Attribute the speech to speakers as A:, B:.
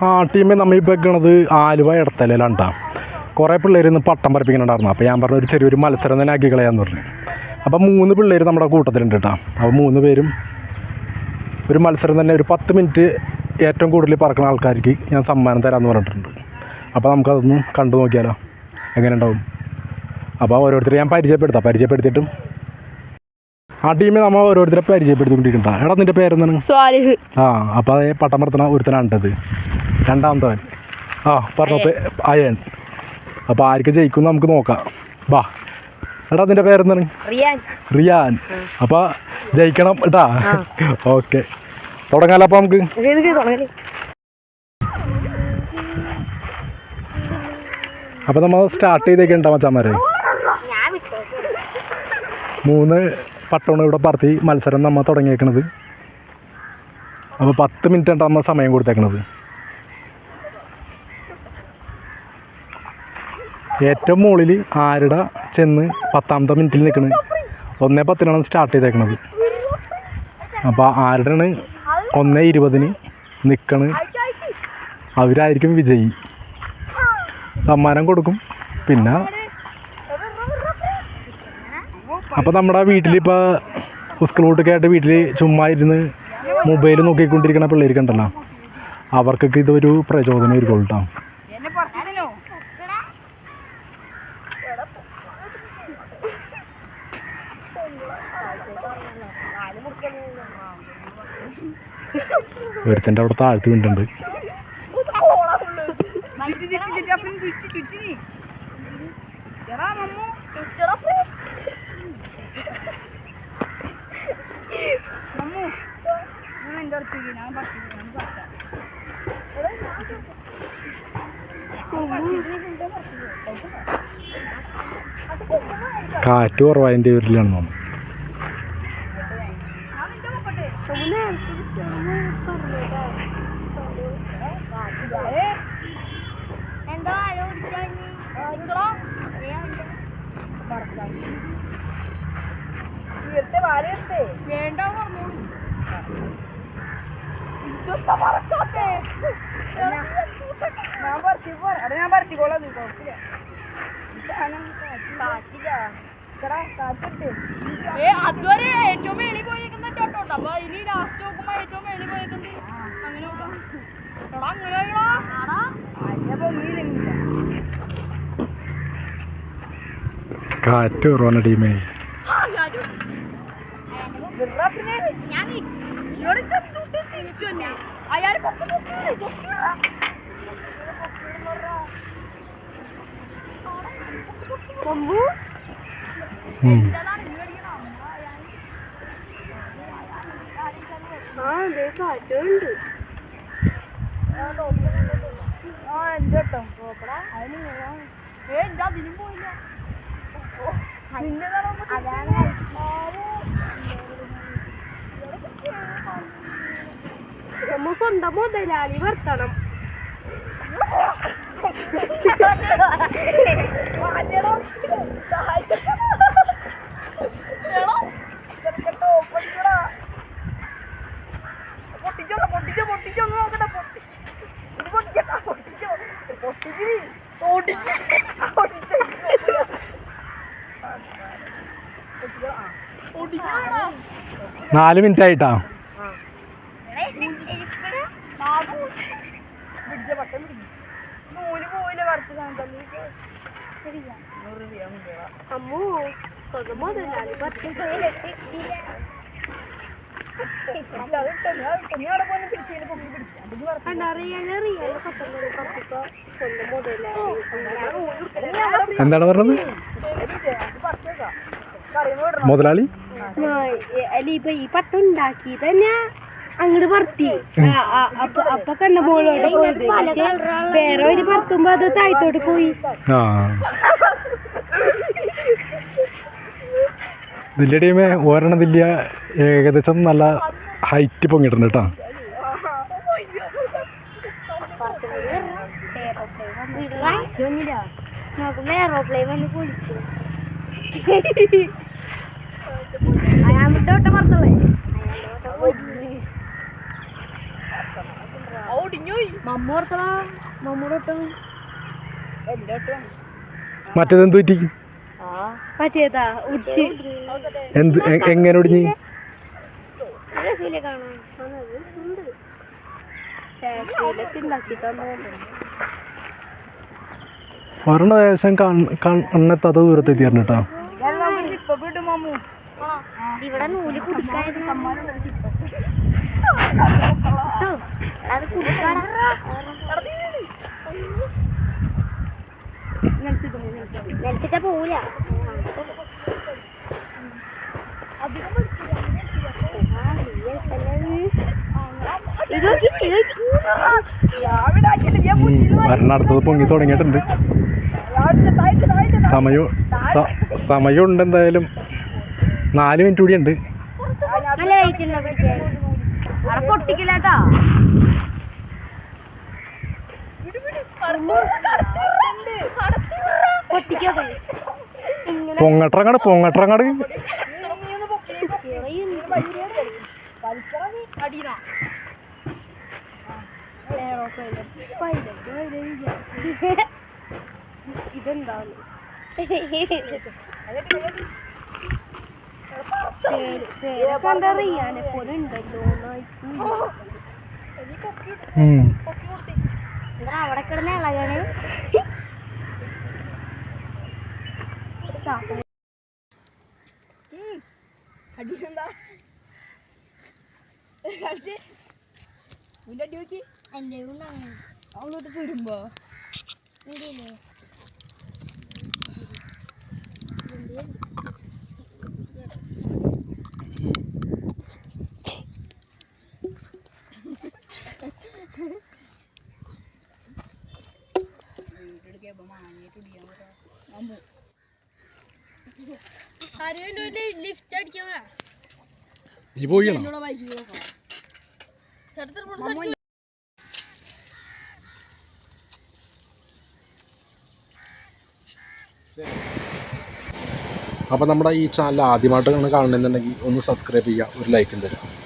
A: ആ ടീമേ നമ്മൾ ഇപ്പോൾ വെക്കണത് ആലുവ ഇടത്തലയിലാണ് കേട്ടോ. കുറേ പിള്ളേർ ഇന്ന് പട്ടം പറപ്പിക്കുന്നുണ്ടായിരുന്നു. അപ്പോൾ ഞാൻ പറഞ്ഞു ഒരു ചെറിയൊരു മത്സരം തന്നെ ആക്കി കളയാന്ന് പറഞ്ഞു. അപ്പോൾ 3 പിള്ളേർ നമ്മുടെ കൂട്ടത്തിലുണ്ട് കേട്ടോ. അപ്പോൾ 3 പേരും ഒരു മത്സരം തന്നെ ഒരു 10 മിനിറ്റ് ഏറ്റവും കൂടുതൽ പറക്കുന്ന ആൾക്കാർക്ക് ഞാൻ സമ്മാനം തരാമെന്ന് പറഞ്ഞിട്ടുണ്ട്. അപ്പോൾ നമുക്കതൊന്ന് കണ്ടു നോക്കിയാലോ എങ്ങനെ ഉണ്ടാവും. അപ്പോൾ ഓരോരുത്തർ ഞാൻ പരിചയപ്പെടുത്തിയിട്ടും ആ ടീമിൽ നമ്മൾ ഓരോരുത്തരെ പരിചയപ്പെടുത്തിക്കൊണ്ടിരിക്കണ്ട. എടാ നിൻ്റെ പേരെന്താണ്? ആ അപ്പോൾ അതേ പട്ടം പറത്തണ ഒരുത്തനാണ്ടത്. രണ്ടാമത്തവൻ പറഞ്ഞപ്പോൾ അയൺ. അപ്പോൾ ആർക്ക് ജയിക്കും നമുക്ക് നോക്കാം. വാ എടാ നിൻ്റെ പേരെന്താണ്? റിയാൻ. അപ്പോൾ ജയിക്കണം കേട്ടാ. ഓക്കെ തുടങ്ങാലോ. അപ്പോൾ നമുക്ക് അപ്പോൾ നമ്മൾ സ്റ്റാർട്ട് ചെയ്തേക്കുണ്ടോ മച്ചാന്മാരെ? 3 പട്ടമാണ് ഇവിടെ പറത്തി മത്സരം നമ്മൾ തുടങ്ങിയേക്കണത്. അപ്പോൾ 10 മിനിറ്റാണ് നമ്മൾ സമയം കൊടുത്തേക്കണത്. ഏറ്റവും മുകളിൽ ആരുടെ ചെന്ന് 10ാമത്തെ മിനിറ്റിൽ നിൽക്കണത് 1:10 സ്റ്റാർട്ട് ചെയ്തേക്കണത്. അപ്പോൾ ആരുടെയാണ് 1:20 നിൽക്കണ് അവരായിരിക്കും വിജയി. സമ്മാനം കൊടുക്കും. പിന്നെ അപ്പോൾ നമ്മുടെ വീട്ടിലിപ്പോൾ സ്കൂൾ വീട്ടൊക്കെ ആയിട്ട് വീട്ടിൽ ചുമ്മാ ഇരുന്ന് മൊബൈൽ നോക്കിക്കൊണ്ടിരിക്കുന്ന പിള്ളേർക്കുണ്ടല്ലോ, അവർക്കൊക്കെ ഇതൊരു പ്രചോദനമായിരിക്കും കേട്ടോ. ഒരുത്തൻ്റെ അവിടെ താഴ്ത്തി വീണ്ടുണ്ട്. കാറ്റ് കുറവായതിൻ്റെ പേരിലാണ് നമ്മൾ.
B: അതുവരെ ഏറ്റവും മേളിൽ പോയേക്കുന്ന ചോട്ടോ. അപ്പൊ ഇനി ലാസ്റ്റ് നോക്കുമ്പോ ഏറ്റവും മേളിൽ പോയേക്കുന്നത് അങ്ങനെ
A: കാറ്റ് കുറവാണ് ടീമേ.
B: കാറ്റുണ്ട്. അതിനും പോയില്ല. നമ്മ സ്വന്തം മുതലാളി വർത്തണം.
A: നാല് മിനിറ്റ് ആയിട്ടാ. എന്താണ് പറഞ്ഞത് മുതലാളി?
B: ഇപ്പൊ ഈ പട്ടം ഉണ്ടാക്കി തന്നെ അങ്ങോട്ട് പറത്തി. അപ്പൊ കണ്ട മോളോട്ട് പോയത്. വേറെ ഒരു പറത്തുമ്പോ അത് താഴത്തോട്ട് പോയി.
A: ഇതിൻ്റെ ടീമേ ഒരെണ്ണതില്ല, ഏകദേശം നല്ല ഹൈറ്റ് പൊങ്ങിയിട്ടുണ്ട് കേട്ടോ.
B: എയറോപ്ലെയിൻ വന്ന് പൊളിച്ചു. അയാളോട്ട് പറത്തല്ലേ.
A: മറ്റേതെന്ത് പറ്റി?
B: മറ്റേതാ ഉച്ചി
A: എന്ത് എങ്ങനെ ഒടിഞ്ഞ്? ഒരെണ്ണ ഏകദേശം കണ്ണെത്താത്ത ദൂരത്തെത്തിയായിരുന്നു കേട്ടോ.
B: ഇവിടെ നൂല് കുടുക്കായിരുന്നു. നെൽത്തിട്ട പോവില്ല.
A: ഒരെണ്ണം അടുത്തത് പൊങ്ങി തുടങ്ങിയിട്ടുണ്ട്. സമയമുണ്ട് എന്തായാലും. 4 മിനിറ്റ് കൂടി ഉണ്ട്.
B: നല്ല വെയിറ്റ് ഉണ്ടോ പിടിക്കാൻ? പൊട്ടിക്കില്ലാട്ടാ.
A: പൊങ്ങട്ടറങ്ങാട് പൊങ്ങട്ടറങ്ങാട്.
B: ഇതെന്താണ് പേരറിയാനെ പോലെ ഉണ്ടല്ലോ. അവിടെ കിടന്ന ഇളകാണ്. എന്റെ അങ്ങോട്ട് തരുമ്പോ ലിഫ്റ്റ് അടിക്കാ.
A: നീ പോയിണോ? അപ്പോൾ നമ്മുടെ ഈ ചാനൽ ആദ്യമായിട്ടാണ് കാണുന്നുണ്ടെങ്കിൽ ഒന്ന് സബ്സ്ക്രൈബ് ചെയ്യുക, ഒരു ലൈക്കും തരാം.